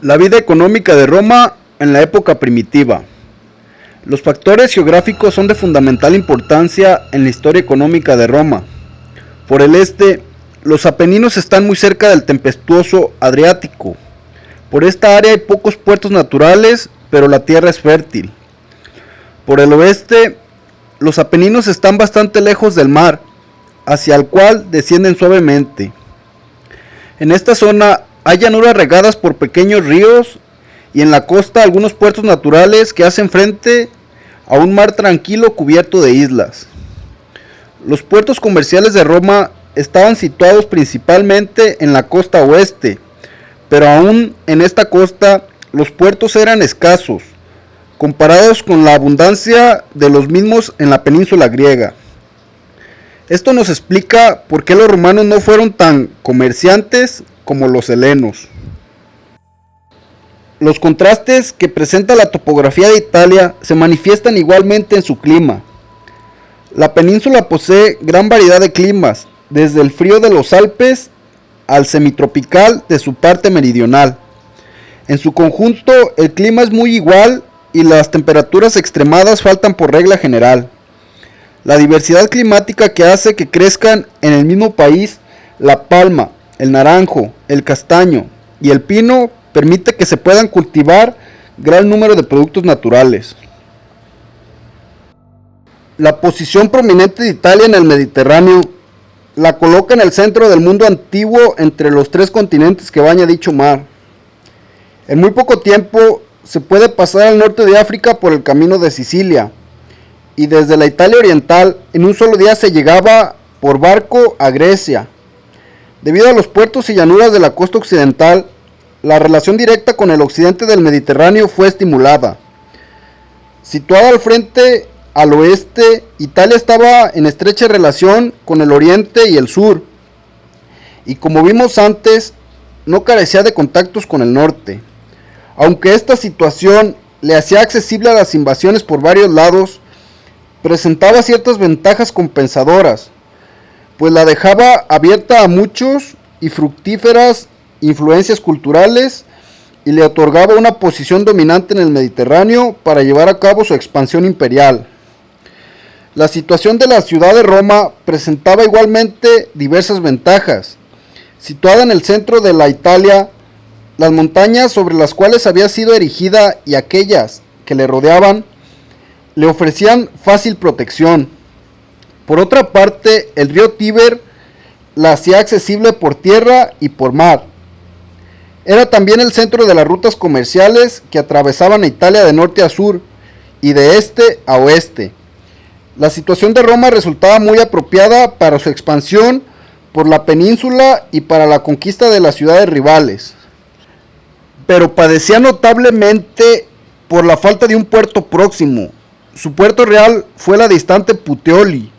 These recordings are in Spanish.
La vida económica de Roma en la época primitiva. Los factores geográficos son de fundamental importancia en la historia económica de Roma. Por el este, los Apeninos están muy cerca del tempestuoso Adriático. Por esta área hay pocos puertos naturales, pero la tierra es fértil. Por el oeste, los Apeninos están bastante lejos del mar, hacia el cual descienden suavemente. En esta zona hay llanuras regadas por pequeños ríos y en la costa algunos puertos naturales que hacen frente a un mar tranquilo cubierto de islas. Los puertos comerciales de Roma estaban situados principalmente en la costa oeste, pero aún en esta costa los puertos eran escasos, comparados con la abundancia de los mismos en la península griega. Esto nos explica por qué los romanos no fueron tan comerciantes como los helenos. Los contrastes que presenta la topografía de Italia se manifiestan igualmente en su clima. La península posee gran variedad de climas, desde el frío de los Alpes al semitropical de su parte meridional. En su conjunto, el clima es muy igual y las temperaturas extremadas faltan por regla general. La diversidad climática que hace que crezcan en el mismo país la palma, el naranjo, el castaño y el pino permite que se puedan cultivar gran número de productos naturales. La posición prominente de Italia en el Mediterráneo la coloca en el centro del mundo antiguo entre los tres continentes que baña dicho mar. En muy poco tiempo se puede pasar al norte de África por el camino de Sicilia, y desde la Italia oriental en un solo día se llegaba por barco a Grecia. Debido a los puertos y llanuras de la costa occidental, la relación directa con el occidente del Mediterráneo fue estimulada. Situada al frente al oeste, Italia estaba en estrecha relación con el oriente y el sur, y como vimos antes, no carecía de contactos con el norte. Aunque esta situación le hacía accesible a las invasiones por varios lados, presentaba ciertas ventajas compensadoras, pues la dejaba abierta a muchos y fructíferas influencias culturales y le otorgaba una posición dominante en el Mediterráneo para llevar a cabo su expansión imperial. La situación de la ciudad de Roma presentaba igualmente diversas ventajas. Situada en el centro de la Italia, las montañas sobre las cuales había sido erigida y aquellas que le rodeaban le ofrecían fácil protección. Por otra parte, el río Tíber la hacía accesible por tierra y por mar. Era también el centro de las rutas comerciales que atravesaban a Italia de norte a sur y de este a oeste. La situación de Roma resultaba muy apropiada para su expansión por la península y para la conquista de las ciudades rivales, pero padecía notablemente por la falta de un puerto próximo. Su puerto real fue la distante Puteoli,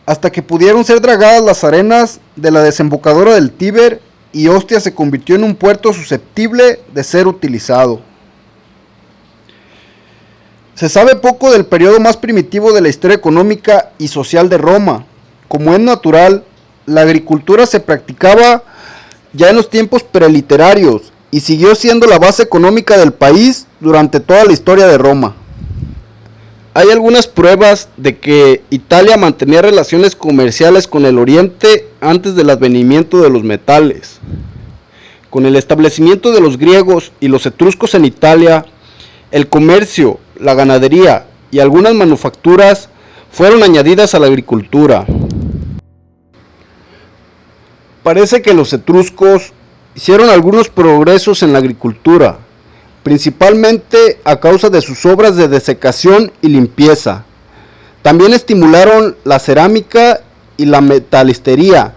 hasta que pudieron ser dragadas las arenas de la desembocadura del Tíber y Ostia se convirtió en un puerto susceptible de ser utilizado. Se sabe poco del periodo más primitivo de la historia económica y social de Roma. Como es natural, la agricultura se practicaba ya en los tiempos preliterarios y siguió siendo la base económica del país durante toda la historia de Roma. Hay algunas pruebas de que Italia mantenía relaciones comerciales con el Oriente antes del advenimiento de los metales. Con el establecimiento de los griegos y los etruscos en Italia, el comercio, la ganadería y algunas manufacturas fueron añadidas a la agricultura. Parece que los etruscos hicieron algunos progresos en la agricultura, principalmente a causa de sus obras de desecación y limpieza. También estimularon la cerámica y la metalistería,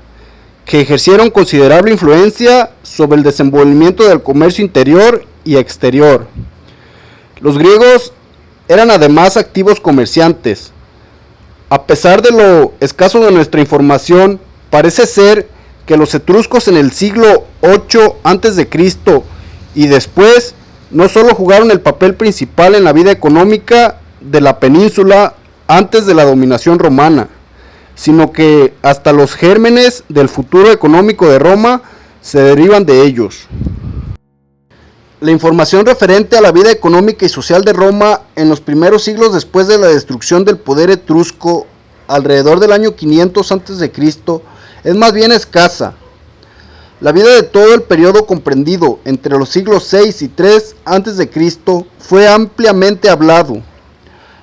que ejercieron considerable influencia sobre el desenvolvimiento del comercio interior y exterior. Los griegos eran además activos comerciantes. A pesar de lo escaso de nuestra información, parece ser que los etruscos en el siglo VIII a.C. y después no solo jugaron el papel principal en la vida económica de la península antes de la dominación romana, sino que hasta los gérmenes del futuro económico de Roma se derivan de ellos. La información referente a la vida económica y social de Roma en los primeros siglos después de la destrucción del poder etrusco, alrededor del año 500 a.C., es más bien escasa. La vida de todo el periodo comprendido entre los siglos 6 y 3 a.C. fue ampliamente hablado,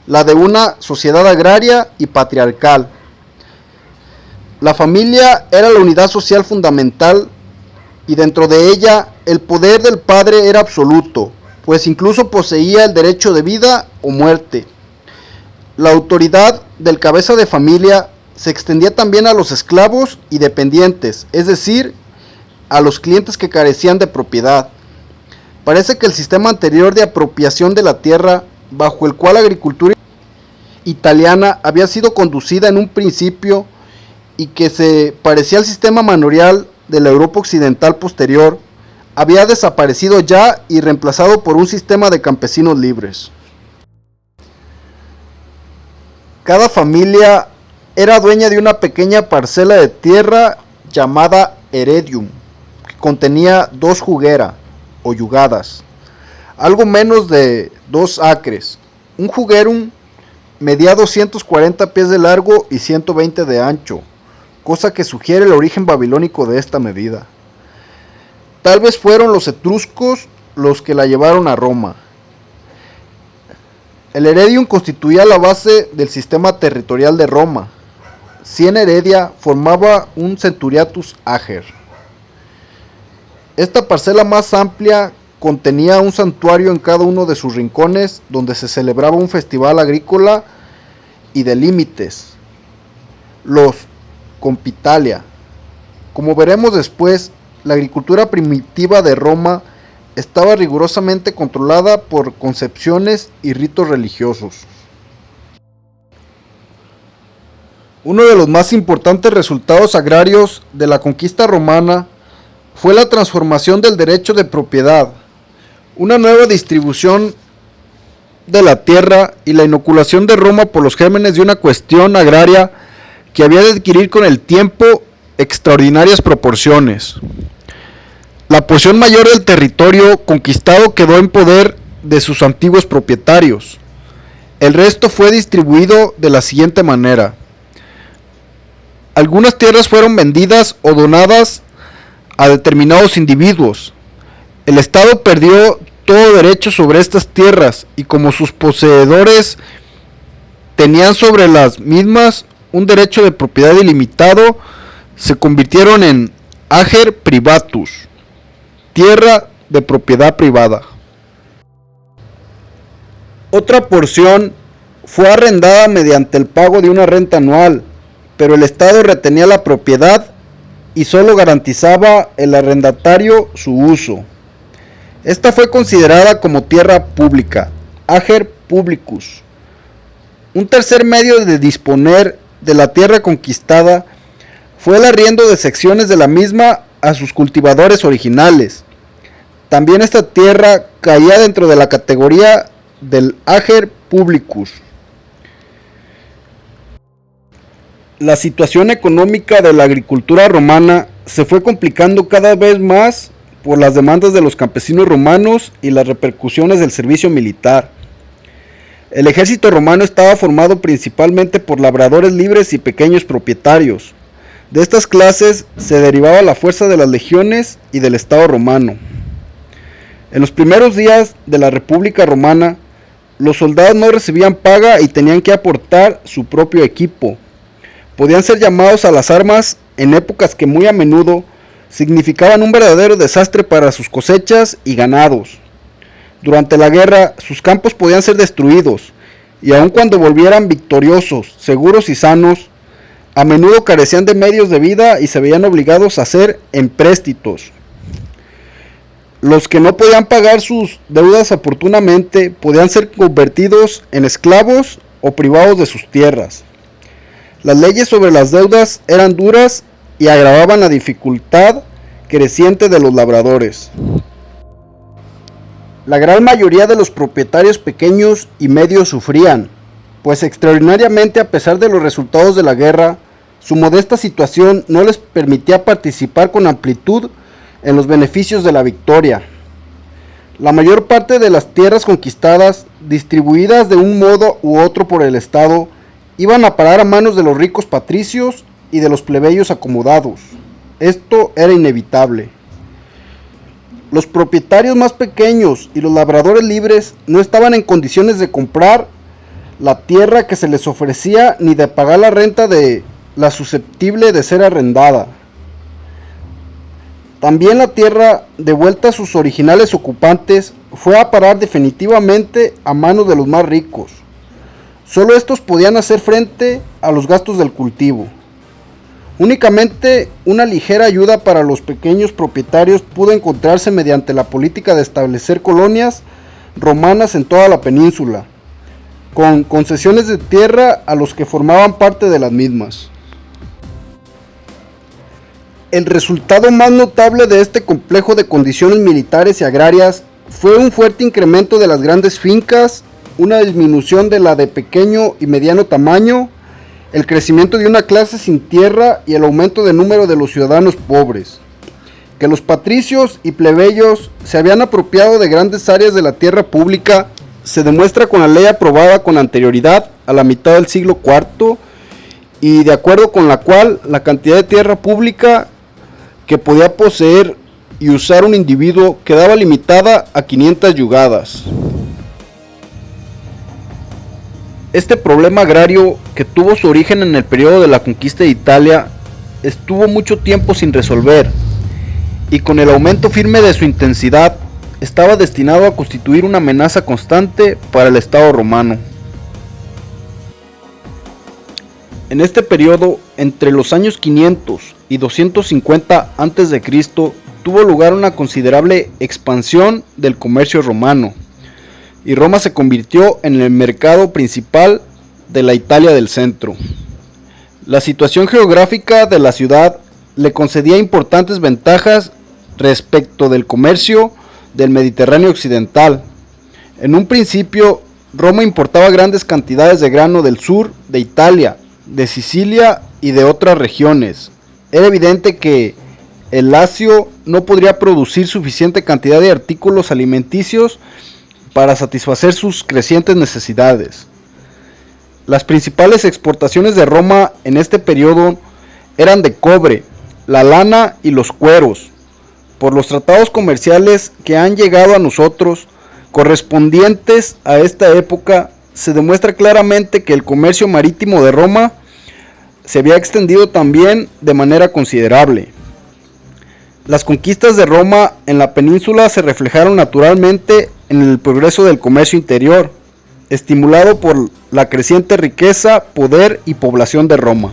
la de una sociedad agraria y patriarcal. La familia era la unidad social fundamental y dentro de ella el poder del padre era absoluto, pues incluso poseía el derecho de vida o muerte. La autoridad del cabeza de familia se extendía también a los esclavos y dependientes, es decir, a los clientes que carecían de propiedad. Parece que el sistema anterior de apropiación de la tierra, bajo el cual la agricultura italiana había sido conducida en un principio y que se parecía al sistema manorial de la Europa occidental posterior, había desaparecido ya y reemplazado por un sistema de campesinos libres. Cada familia era dueña de una pequeña parcela de tierra llamada heredium, que contenía 2 jugera o yugadas, algo menos de 2 acres. Un jugerum medía 240 pies de largo y 120 de ancho, cosa que sugiere el origen babilónico de esta medida. Tal vez fueron los etruscos los que la llevaron a Roma. El heredium constituía la base del sistema territorial de Roma. 100 heredia formaba un centuriatus ager. Esta parcela más amplia contenía un santuario en cada uno de sus rincones donde se celebraba un festival agrícola y de límites, los compitalia. Como veremos después, la agricultura primitiva de Roma estaba rigurosamente controlada por concepciones y ritos religiosos. Uno de los más importantes resultados agrarios de la conquista romana fue la transformación del derecho de propiedad, una nueva distribución de la tierra y la inoculación de Roma por los gérmenes de una cuestión agraria que había de adquirir con el tiempo extraordinarias proporciones. La porción mayor del territorio conquistado quedó en poder de sus antiguos propietarios. El resto fue distribuido de la siguiente manera. Algunas tierras fueron vendidas o donadas a determinados individuos. El Estado perdió todo derecho sobre estas tierras y como sus poseedores tenían sobre las mismas un derecho de propiedad ilimitado, se convirtieron en ager privatus, tierra de propiedad privada. Otra porción fue arrendada mediante el pago de una renta anual, pero el Estado retenía la propiedad y solo garantizaba el arrendatario su uso. Esta fue considerada como tierra pública, ager publicus. Un tercer medio de disponer de la tierra conquistada fue el arriendo de secciones de la misma a sus cultivadores originales. También esta tierra caía dentro de la categoría del ager publicus. La situación económica de la agricultura romana se fue complicando cada vez más por las demandas de los campesinos romanos y las repercusiones del servicio militar. El ejército romano estaba formado principalmente por labradores libres y pequeños propietarios. De estas clases se derivaba la fuerza de las legiones y del Estado romano. En los primeros días de la República Romana, los soldados no recibían paga y tenían que aportar su propio equipo. Podían ser llamados a las armas en épocas que muy a menudo significaban un verdadero desastre para sus cosechas y ganados. Durante la guerra, sus campos podían ser destruidos, y aun cuando volvieran victoriosos, seguros y sanos, a menudo carecían de medios de vida y se veían obligados a hacer empréstitos. Los que no podían pagar sus deudas oportunamente podían ser convertidos en esclavos o privados de sus tierras. Las leyes sobre las deudas eran duras y agravaban la dificultad creciente de los labradores. La gran mayoría de los propietarios pequeños y medios sufrían, pues extraordinariamente a pesar de los resultados de la guerra, su modesta situación no les permitía participar con amplitud en los beneficios de la victoria. La mayor parte de las tierras conquistadas, distribuidas de un modo u otro por el Estado, iban a parar a manos de los ricos patricios y de los plebeyos acomodados. Esto era inevitable. Los propietarios más pequeños y los labradores libres no estaban en condiciones de comprar la tierra que se les ofrecía ni de pagar la renta de la susceptible de ser arrendada. También la tierra, devuelta a sus originales ocupantes, fue a parar definitivamente a manos de los más ricos. Solo estos podían hacer frente a los gastos del cultivo. Únicamente una ligera ayuda para los pequeños propietarios pudo encontrarse mediante la política de establecer colonias romanas en toda la península, con concesiones de tierra a los que formaban parte de las mismas. El resultado más notable de este complejo de condiciones militares y agrarias fue un fuerte incremento de las grandes fincas, una disminución de la de pequeño y mediano tamaño, el crecimiento de una clase sin tierra y el aumento del número de los ciudadanos pobres. Que los patricios y plebeyos se habían apropiado de grandes áreas de la tierra pública se demuestra con la ley aprobada con anterioridad a la mitad del siglo IV y de acuerdo con la cual la cantidad de tierra pública que podía poseer y usar un individuo quedaba limitada a 500 yugadas. Este problema agrario, que tuvo su origen en el periodo de la conquista de Italia, estuvo mucho tiempo sin resolver, y con el aumento firme de su intensidad, estaba destinado a constituir una amenaza constante para el Estado romano. En este periodo, entre los años 500 y 250 a.C., tuvo lugar una considerable expansión del comercio romano, y Roma se convirtió en el mercado principal de la Italia del centro. La situación geográfica de la ciudad le concedía importantes ventajas respecto del comercio del Mediterráneo occidental. En un principio, Roma importaba grandes cantidades de grano del sur de Italia, de Sicilia y de otras regiones. Era evidente que el Lacio no podría producir suficiente cantidad de artículos alimenticios para satisfacer sus crecientes necesidades. Las principales exportaciones de Roma en este periodo eran de cobre, la lana y los cueros. Por los tratados comerciales que han llegado a nosotros, correspondientes a esta época, se demuestra claramente que el comercio marítimo de Roma se había extendido también de manera considerable. Las conquistas de Roma en la península se reflejaron naturalmente en el progreso del comercio interior, estimulado por la creciente riqueza, poder y población de Roma.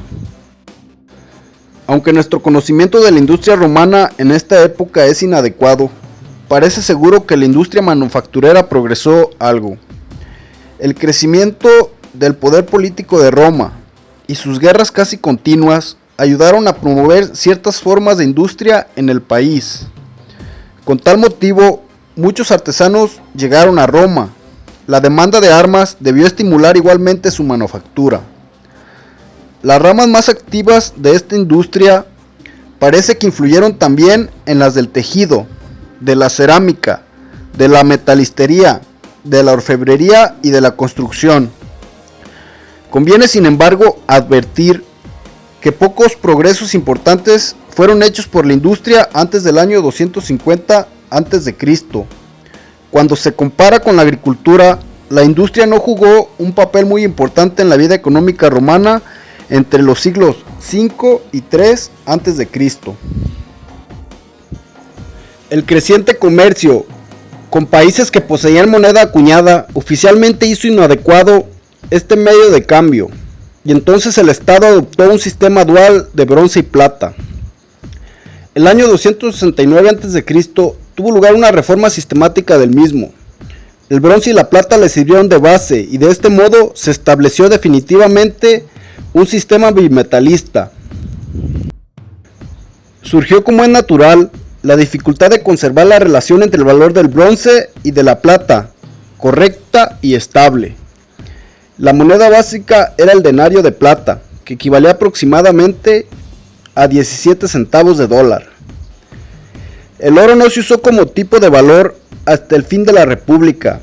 Aunque nuestro conocimiento de la industria romana en esta época es inadecuado, parece seguro que la industria manufacturera progresó algo. El crecimiento del poder político de Roma y sus guerras casi continuas ayudaron a promover ciertas formas de industria en el país. Con tal motivo, muchos artesanos llegaron a Roma. La demanda de armas debió estimular igualmente su manufactura. Las ramas más activas de esta industria parece que influyeron también en las del tejido, de la cerámica, de la metalistería, de la orfebrería y de la construcción. Conviene, sin embargo, advertir que pocos progresos importantes fueron hechos por la industria antes del año 250 a.C. Cuando se compara con la agricultura, la industria no jugó un papel muy importante en la vida económica romana entre los siglos V y III a.C. El creciente comercio con países que poseían moneda acuñada oficialmente hizo inadecuado este medio de cambio, y entonces el Estado adoptó un sistema dual de bronce y plata. El año 269 a.C. tuvo lugar una reforma sistemática del mismo. El bronce y la plata le sirvieron de base y de este modo se estableció definitivamente un sistema bimetalista. Surgió, como es natural, la dificultad de conservar la relación entre el valor del bronce y de la plata, correcta y estable. La moneda básica era el denario de plata, que equivalía aproximadamente a 17 centavos de dólar. El oro no se usó como tipo de valor hasta el fin de la República.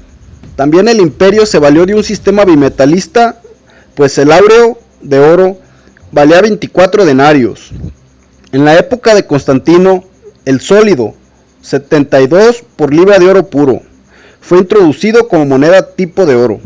También el imperio se valió de un sistema bimetalista, pues el áureo de oro valía 24 denarios. En la época de Constantino, el sólido, 72 por libra de oro puro, fue introducido como moneda tipo de oro.